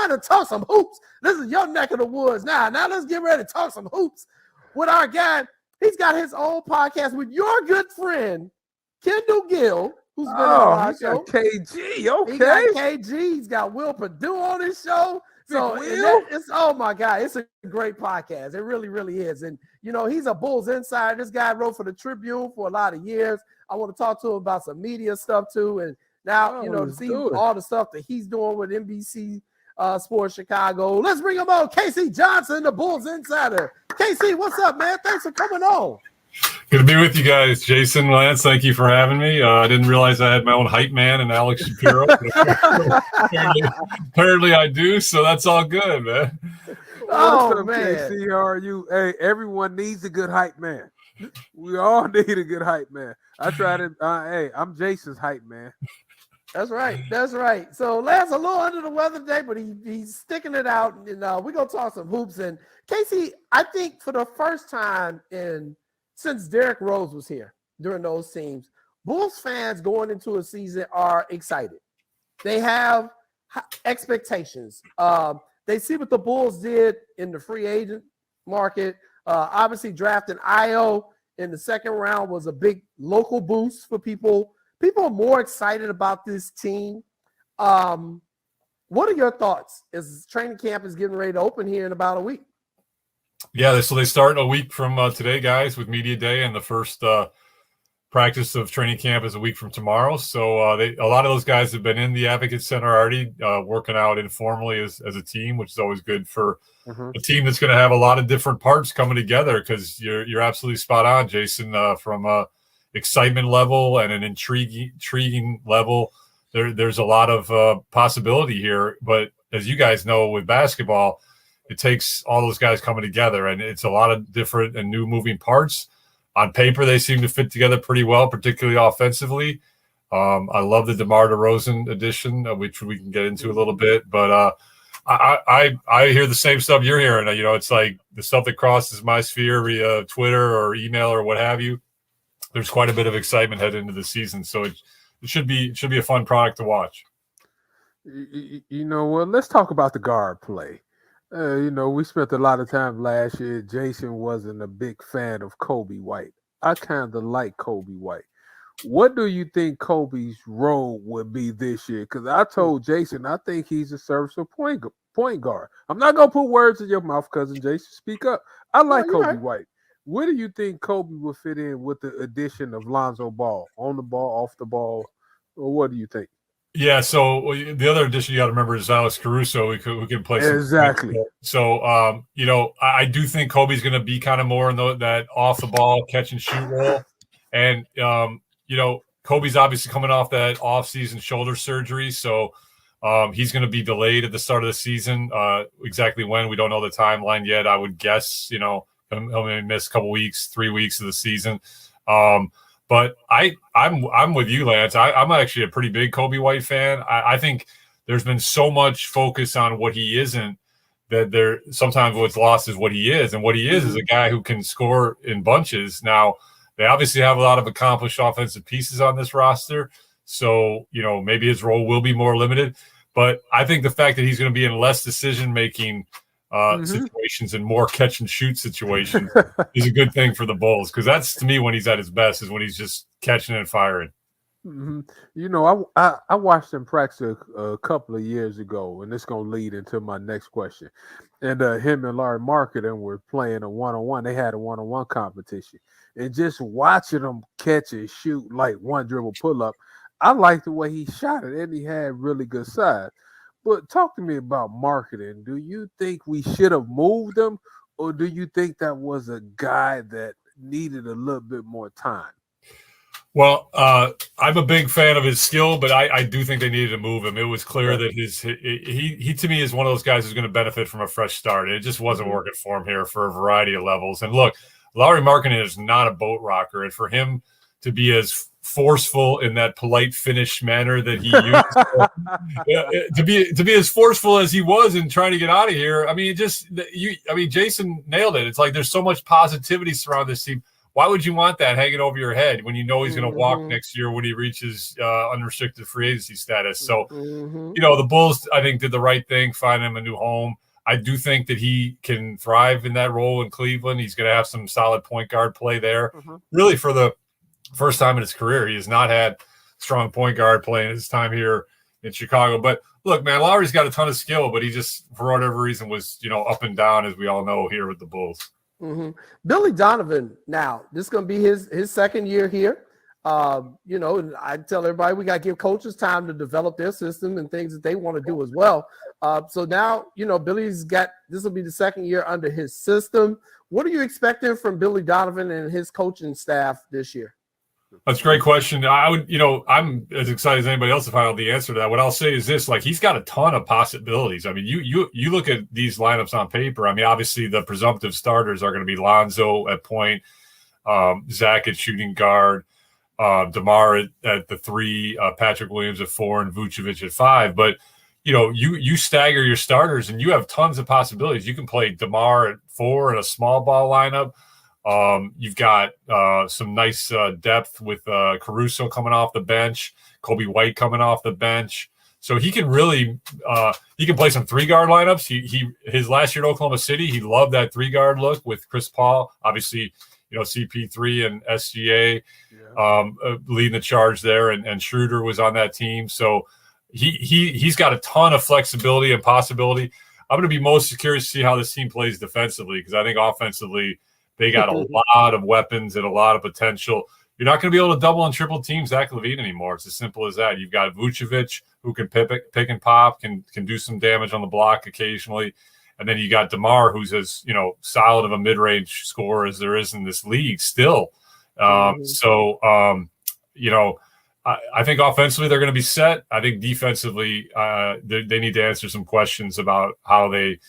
time to talk some hoops. This is your neck of the woods. Now let's get ready to talk some hoops with our guy. He's got his own podcast with your good friend, Kendall Gill, who's been on our show. KG, okay. He got KG. He's got Will Perdue on his show. So it's oh my God, it's a great podcast. It really, really is. And he's a Bulls insider. This guy wrote for the Tribune for a lot of years. I want to talk to him about some media stuff too. And now, to see all the stuff that he's doing with NBC Sports Chicago. Let's bring him on. Casey Johnson, the Bulls insider. Casey, what's up, man? Thanks for coming on. Good to be with you guys. Jason, Lance, thank you for having me. I didn't realize I had my own hype man and Alex Shapiro. apparently I do, so that's all good, man. What's up, man? KC, how are you? Hey, everyone needs a good hype man. We all need a good hype man. I try to hey, I'm Jason's hype man. That's right. That's right. So Lance a little under the weather today, but he's sticking it out. And we're going to talk some hoops. And Casey, I think for the first time since Derrick Rose was here during those teams, Bulls fans going into a season are excited. They have expectations. They see what the Bulls did in the free agent market. Obviously, drafting Io in the second round was a big local boost for people. People are more excited about this team. What are your thoughts as training camp is getting ready to open here in about a week? Yeah, so they start a week from today, guys, with Media Day, and the first practice of training camp is a week from tomorrow. So a lot of those guys have been in the Advocate Center already, working out informally as a team, which is always good for a team that's going to have a lot of different parts coming together, because you're absolutely spot on, Jason, from a excitement level and an intriguing level. There's a lot of possibility here, but as you guys know, with basketball, it takes all those guys coming together, and it's a lot of different and new moving parts. On paper, they seem to fit together pretty well, particularly offensively. I love the DeMar DeRozan addition, which we can get into a little bit. But I hear the same stuff you're hearing. It's like the stuff that crosses my sphere via Twitter or email or what have you. There's quite a bit of excitement heading into the season, so it should be a fun product to watch. You know what? Let's talk about the guard play. We spent a lot of time last year. Jason wasn't a big fan of Kobe White. I kind of like Kobe White. What do you think Kobe's role would be this year? Because I told Jason I think he's a serviceable point guard. I'm not going to put words in your mouth, cousin Jason. Speak up. I like Kobe White. Where do you think Kobe will fit in with the addition of Lonzo Ball? On the ball, off the ball? Or what do you think? Yeah, so the other addition you got to remember is Alex Caruso, who can play some exactly. So, I do think Kobe's going to be kind of more in that off the ball catch and shoot role, and Kobe's obviously coming off that off-season shoulder surgery, so he's going to be delayed at the start of the season. Exactly when, we don't know the timeline yet. I would guess he'll maybe miss a couple weeks, 3 weeks of the season. But I'm with you, Lance. I'm actually a pretty big Kobe White fan. I think there's been so much focus on what he isn't that sometimes what's lost is what he is. And what he is a guy who can score in bunches. Now, they obviously have a lot of accomplished offensive pieces on this roster. So, maybe his role will be more limited. But I think the fact that he's going to be in less decision-making situations and more catch and shoot situations is a good thing for the Bulls, because that's, to me, when he's at his best, is when he's just catching and firing. I watched him practice a couple of years ago, and it's going to lead into my next question. And him and Lowry were playing a one-on-one. They had a one-on-one competition, and just watching him catch and shoot like one dribble pull-up, I liked the way he shot it, and he had really good size. But talk to me about marketing. Do you think we should have moved him, or do you think that was a guy that needed a little bit more time? Well, I'm a big fan of his skill, but I do think they needed to move him. It was clear that he to me is one of those guys who's going to benefit from a fresh start. It just wasn't working for him here for a variety of levels. And look, Lowry Markkanen is not a boat rocker, and for him to be as forceful in that polite Finnish manner that he used to be as forceful as he was in trying to get out of here. I mean, Jason nailed it. It's like there's so much positivity surrounding this team. Why would you want that hanging over your head when you know he's going to walk Mhm. next year when he reaches unrestricted free agency status? So, Mhm. the Bulls, I think, did the right thing, finding him a new home. I do think that he can thrive in that role in Cleveland. He's going to have some solid point guard play there. Really, for the first time in his career, he has not had strong point guard play in his time here in Chicago. But look, man, Lowry's got a ton of skill, but he just, for whatever reason, was, up and down, as we all know, here with the Bulls. Billy Donovan, now this is going to be his second year here. And I tell everybody we got to give coaches time to develop their system and things that they want to do as well. So now, Billy's got, this will be the second year under his system. What are you expecting from Billy Donovan and his coaching staff this year? That's a great question. I would, I'm as excited as anybody else to find out the answer to that. What I'll say is this: like, he's got a ton of possibilities. I mean, you look at these lineups on paper. I mean, obviously the presumptive starters are going to be Lonzo at point, Zach at shooting guard, DeMar at the 3, Patrick Williams at 4, and Vucevic at 5. But you stagger your starters, and you have tons of possibilities. You can play DeMar at 4 in a small ball lineup. You've got some nice depth with Caruso coming off the bench, Kobe White coming off the bench. So he can really he can play some 3-guard lineups. His last year at Oklahoma City, he loved that 3-guard look with Chris Paul, obviously, CP3 and SGA leading the charge there, and Schroeder was on that team. So he's got a ton of flexibility and possibility. I'm going to be most curious to see how this team plays defensively, because I think offensively they got a lot of weapons and a lot of potential. You're not going to be able to double and triple team Zach LaVine anymore. It's as simple as that. You've got Vucevic, who can pick and pop, can do some damage on the block occasionally. And then you got DeMar, who's as, solid of a mid-range scorer as there is in this league still. I think offensively they're going to be set. I think defensively they need to answer some questions about how they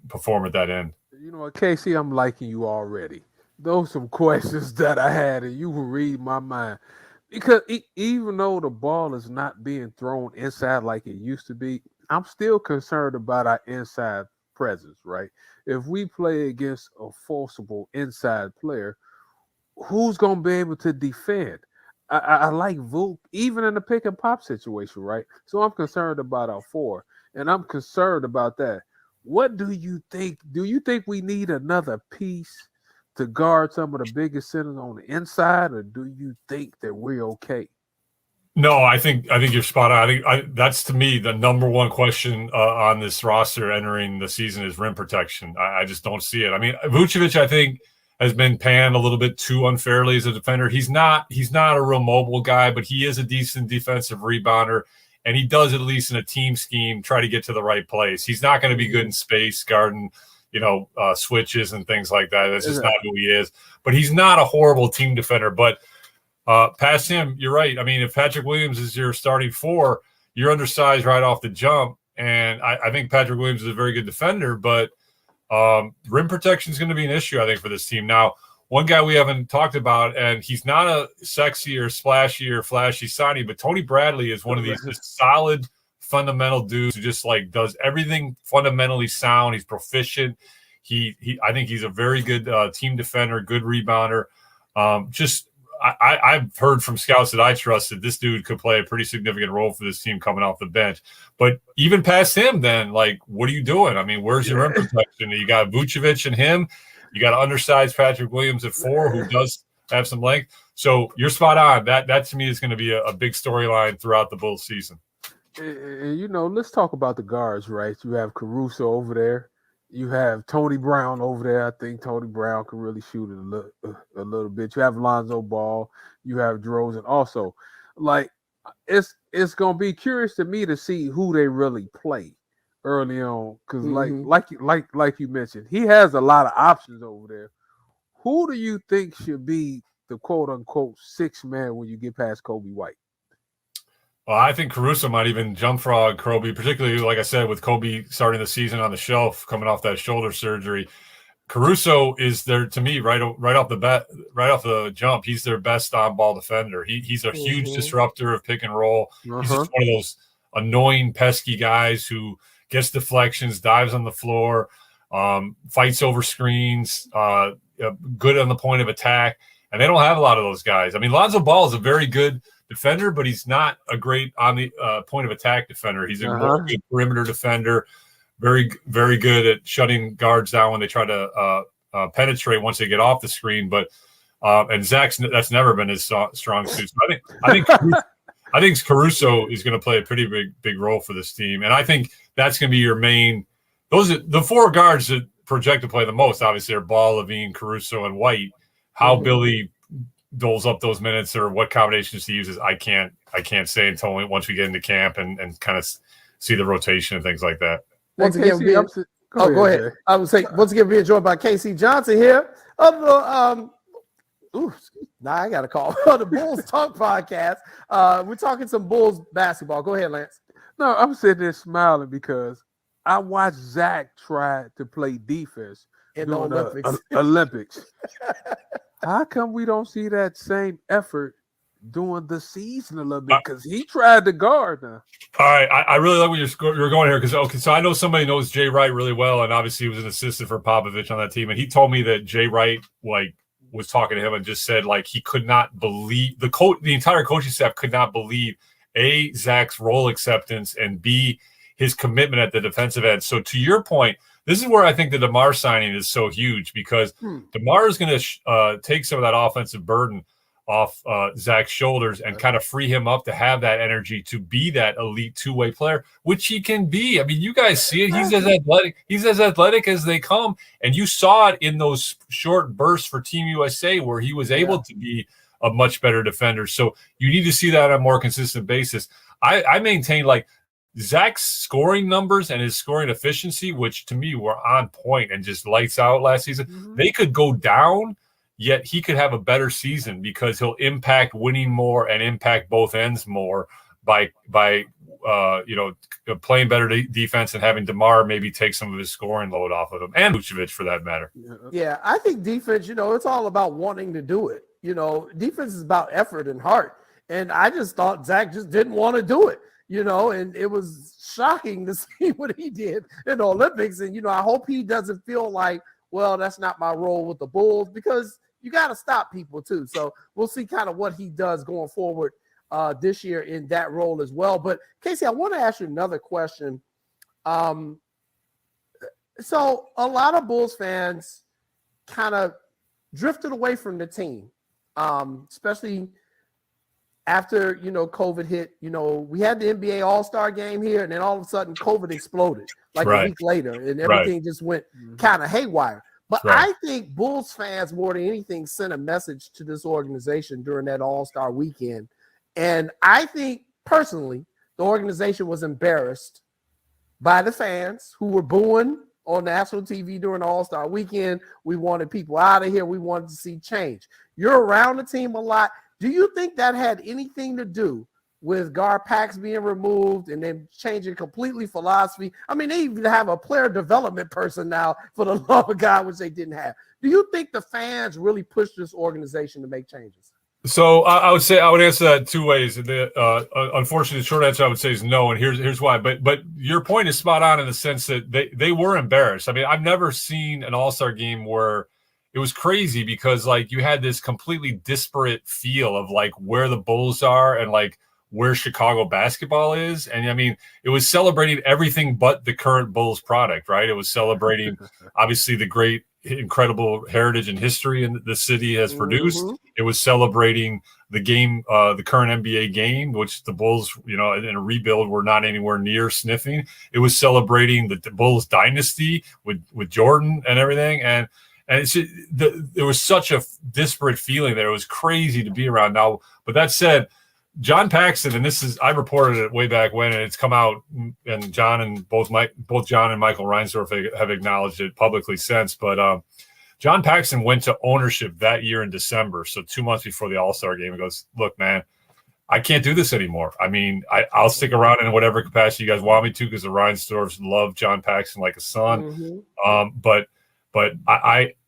perform at that end. You know what, Casey, I'm liking you already. Those some questions that I had, and you will read my mind. Because even though the ball is not being thrown inside like it used to be, I'm still concerned about our inside presence, right? If we play against a forcible inside player, who's going to be able to defend? I like Vuk, even in the pick and pop situation, right? So I'm concerned about our 4, and I'm concerned about that. What do you think? Do you think we need another piece to guard some of the biggest centers on the inside, or do you think that we're okay? No, I think you're spot on. I think that's, to me, the number one question on this roster entering the season is rim protection. I just don't see it. I mean, Vucevic, I think, has been panned a little bit too unfairly as a defender. He's not a real mobile guy, but he is a decent defensive rebounder. And he does, at least in a team scheme, try to get to the right place. He's not going to be good in space, guarding, switches and things like that. That's just not who he is. But he's not a horrible team defender. But past him, you're right. I mean, if Patrick Williams is your starting 4, you're undersized right off the jump. And I think Patrick Williams is a very good defender, but rim protection is going to be an issue, I think, for this team. Now, one guy we haven't talked about, and he's not a sexy or splashy or flashy signing, but Tony Bradley is one of these just solid, fundamental dudes who just does everything fundamentally sound. He's proficient. I think he's a very good team defender, good rebounder. I've heard from scouts that I trust that this dude could play a pretty significant role for this team coming off the bench. But even past him, then, what are you doing? I mean, where's your rim protection? You got Vucevic and him. You got an undersized Patrick Williams at 4 who does have some length. So you're spot on. That to me is going to be a big storyline throughout the Bulls season. And, let's talk about the guards, right? You have Caruso over there. You have Tony Brown over there. I think Tony Brown can really shoot it a little bit. You have Lonzo Ball. You have DeRozan. Also, it's gonna be curious to me to see who they really play early on, because like you mentioned, he has a lot of options over there. Who do you think should be the quote unquote 6th man when you get past Kobe White? Well, I think Caruso might even jump frog Kobe, particularly, like I said, with Kobe starting the season on the shelf, coming off that shoulder surgery. Caruso is there, to me, right off the jump. He's their best on-ball defender. He's a huge disruptor of pick and roll. He's just one of those annoying, pesky guys who gets deflections, dives on the floor, fights over screens. good on the point of attack, and they don't have a lot of those guys. I mean, Lonzo Ball is a very good defender, but he's not a great on the point of attack defender. He's a more good perimeter defender, very, very good at shutting guards down when they try to penetrate once they get off the screen. But and that's never been his strong suit. So I think Caruso is going to play a pretty big role for this team, and I think that's going to be your main. Those are the four guards that project to play the most. Obviously, are Ball, Levine, Caruso, and White. How Billy doles up those minutes or what combinations he uses, I can't say until once we get into camp and kind of see the rotation and things like that. Once again, go ahead. I would say once again, being joined by KC Johnson here of the I got to call the Bulls Talk podcast. We're talking some Bulls basketball. Go ahead, Lance. No, I'm sitting there smiling because I watched Zach try to play defense in the Olympics. How come we don't see that same effort during the season a little bit? Because he tried to guard now. All right, I really like where you're going here because so I know somebody knows Jay Wright really well, and obviously he was an assistant for Popovich on that team, and he told me that Jay Wright was talking to him and just said he could not believe the entire coaching staff could not believe A, Zach's role acceptance, and B, his commitment at the defensive end. So to your point, this is where I think the DeMar signing is so huge because DeMar is going to take some of that offensive burden off Zach's shoulders and kind of free him up to have that energy to be that elite two-way player, which he can be. I mean, you guys see it. He's as athletic. He's as athletic as they come. And you saw it in those short bursts for Team USA where he was able to be a much better defender. So you need to see that on a more consistent basis. I maintain Zach's scoring numbers and his scoring efficiency, which to me were on point and just lights out last season, they could go down, yet he could have a better season because he'll impact winning more and impact both ends more by playing better defense and having DeMar maybe take some of his scoring load off of him and Vucevic for that matter. Yeah, I think defense, it's all about wanting to do it. Defense is about effort and heart. And I just thought Zach just didn't want to do it. And it was shocking to see what he did in the Olympics. And, I hope he doesn't feel like, well, that's not my role with the Bulls because you got to stop people too. So we'll see kind of what he does going forward this year in that role as well. But Casey, I want to ask you another question. So a lot of Bulls fans kind of drifted away from the team, especially after, COVID hit. We had the NBA All-Star game here, and then all of a sudden COVID exploded a week later, and everything just went kind of haywire. But I think Bulls fans, more than anything, sent a message to this organization during that All-Star weekend. And I think, personally, the organization was embarrassed by the fans who were booing on national TV during the All-Star weekend. We wanted people out of here. We wanted to see change. You're around the team a lot. Do you think that had anything to do with Gar Pax being removed and then changing completely philosophy? I mean, they even have a player development person now, for the love of God, which they didn't have. Do you think the fans really pushed this organization to make changes? So I would answer that two ways. Unfortunately, the short answer I would say is no, and here's why. But your point is spot on in the sense that they were embarrassed. I mean, I've never seen an All-Star game where it was crazy because you had this completely disparate feel of where the Bulls are and where Chicago basketball is. And I mean, it was celebrating everything but the current Bulls product, right? It was celebrating obviously the great, incredible heritage and history in the city has produced. It was celebrating the game, the current NBA game, which the Bulls, in a rebuild were not anywhere near sniffing. It was celebrating the Bulls dynasty with Jordan and everything. And there was such a disparate feeling there. It was crazy to be around now. But that said, John Paxson, and I reported it way back when, and it's come out, and John and both John and Michael Reinsdorf have acknowledged it publicly since. But John Paxson went to ownership that year in December, so 2 months before the All-Star game. He goes, "Look, man, I can't do this anymore. I mean, I'll stick around in whatever capacity you guys want me to because the Reinsdorfs love John Paxson like a son. But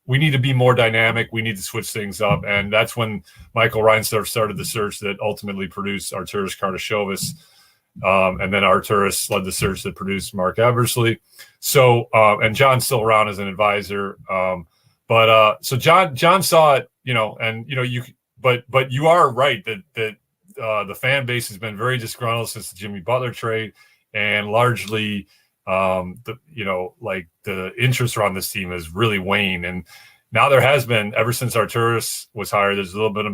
we need to be more dynamic. We need to switch things up." And that's when Michael Reinsdorf started the search that ultimately produced Arturas Karnisovas. And then Arturas led the search that produced Mark Eversley. So, and John's still around as an advisor. But so John saw it, and but you are right that the fan base has been very disgruntled since the Jimmy Butler trade, and largely the interest around this team has really waned. And now there has been, ever since Arturas was hired, there's a little bit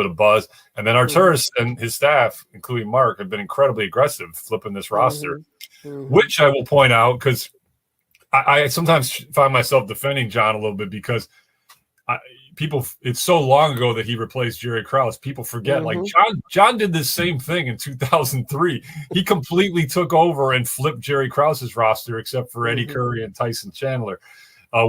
of buzz, and then Arturas and his staff, including Mark, have been incredibly aggressive flipping this roster, which I will point out, because I sometimes find myself defending John a little bit, because it's so long ago that he replaced Jerry Krause. People forget, like John did the same thing in 2003. He completely took over and flipped Jerry Krause's roster, except for Eddie Curry and Tyson Chandler,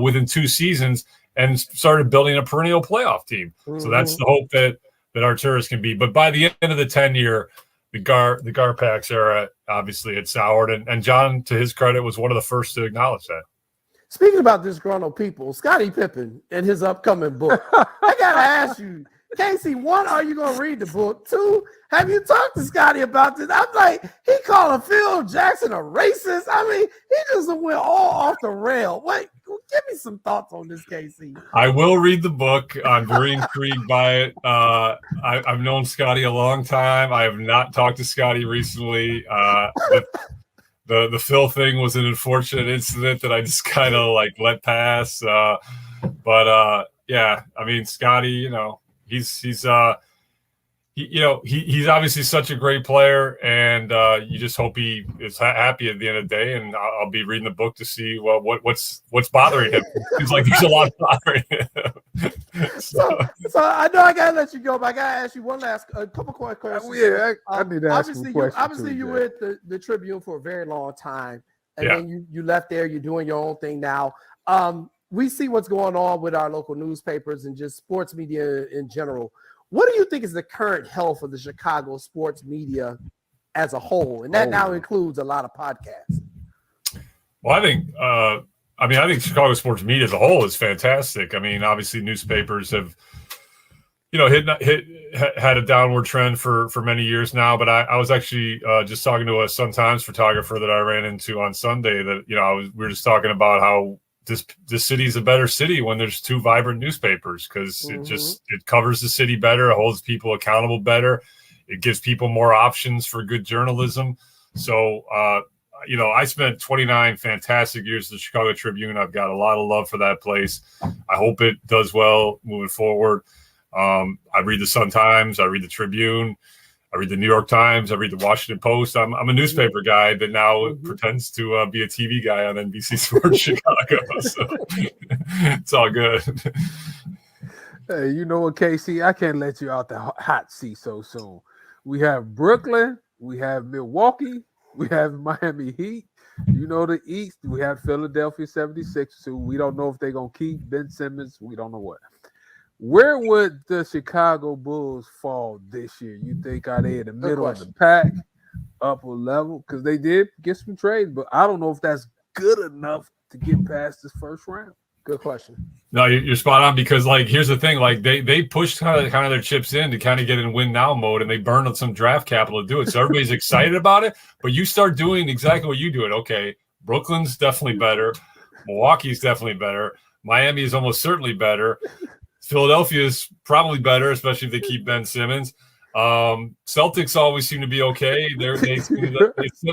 within 2 seasons, and started building a perennial playoff team. So that's the hope that Arturas can be. But by the end of the tenure, the Garpax era obviously had soured, and John, to his credit, was one of the first to acknowledge that. Speaking about disgruntled people, Scottie Pippen and his upcoming book. I gotta ask you, Casey, 1, are you gonna read the book? 2, have you talked to Scottie about this? I'm like, he called Phil Jackson a racist. I mean, he just went all off the rail. Wait, give me some thoughts on this, Casey. I will read the book. I'm very intrigued by it. I've known Scottie a long time. I have not talked to Scottie recently. The Phil thing was an unfortunate incident that I just kind of let pass. But yeah, I mean, Scottie, he's obviously such a great player, and you just hope he is happy at the end of the day. And I'll be reading the book to see what's bothering him. Seems like there's a lot bothering him. So I know I gotta let you go, but I gotta ask you a couple quick questions. Yeah, I need to ask you a question. Obviously, you were at the Tribune for a very long time, and then you left there. You're doing your own thing now. We see what's going on with our local newspapers and just sports media in general. What do you think is the current health of the Chicago sports media as a whole? And that now includes a lot of podcasts. Well, I think Chicago sports media as a whole is fantastic. I mean, obviously newspapers have, had a downward trend for many years now. But I was actually just talking to a Sun-Times photographer that I ran into on Sunday that, we were just talking about how this city is a better city when there's 2 vibrant newspapers, because it covers the city better, it holds people accountable better, it gives people more options for good journalism. So I spent 29 fantastic years at the Chicago Tribune. I've got a lot of love for that place. I hope it does well moving forward. I read the Sun-Times, I read the Tribune, I read the New York Times, I read the Washington Post. I'm a newspaper guy that now pretends to be a TV guy on NBC Sports Chicago. So it's all good. Hey, you know what, Casey? I can't let you out the hot seat so soon. We have Brooklyn, we have Milwaukee, we have Miami Heat. The East, we have Philadelphia 76ers, who we don't know if they're going to keep Ben Simmons. We don't know what. Where would the Chicago Bulls fall this year? You think, are they in the middle of the pack, upper level? Because they did get some trades, but I don't know if that's good enough to get past this first round. Good question. No, you're spot on, because here's the thing, they pushed kind of their chips in to kind of get in win now mode, and they burned on some draft capital to do it. So everybody's excited about it, but you start doing exactly what you do it. Okay, Brooklyn's definitely better. Milwaukee's definitely better. Miami is almost certainly better. Philadelphia is probably better, especially if they keep Ben Simmons. Celtics always seem to be okay. They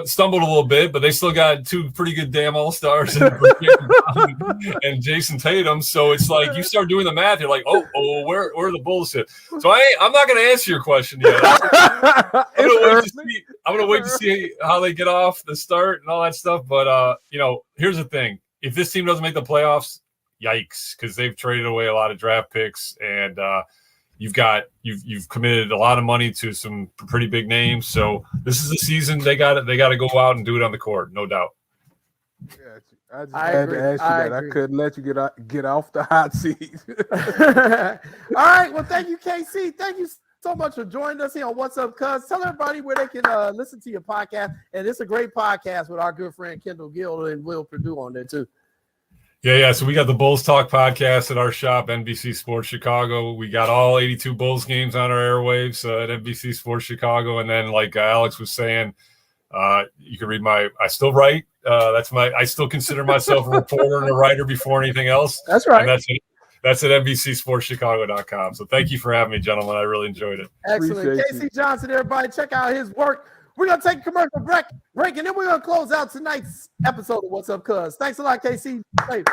stumbled a little bit, but they still got 2 pretty good damn all-stars and Jason Tatum. So it's like you start doing the math, you're like, where are the Bulls sit? So I'm not going to answer your question yet. I'm going to wait to see how they get off the start and all that stuff. But here's the thing: if this team doesn't make the playoffs, yikes, because they've traded away a lot of draft picks, and you've committed a lot of money to some pretty big names. So this is the season they got to go out and do it on the court, no doubt. Yeah, I had to ask you that. I couldn't let you get off the hot seat. All right. Well, thank you, KC. Thank you so much for joining us here on What's Up, Cuz. Tell everybody where they can listen to your podcast. And it's a great podcast with our good friend Kendall Gill and Will Perdue on there too. Yeah. So we got the Bulls Talk podcast at our shop, NBC Sports Chicago. We got all 82 Bulls games on our airwaves at NBC Sports Chicago. And then, like Alex was saying, you can read I still write. I still consider myself a reporter and a writer before anything else. That's right. And That's at NBCSportsChicago.com. So thank you for having me, gentlemen. I really enjoyed it. Excellent. Appreciate Casey you. Johnson, everybody, check out his work. We're going to take a commercial break, and then we're going to close out tonight's episode of What's Up, Cuz. Thanks a lot, Casey. Later.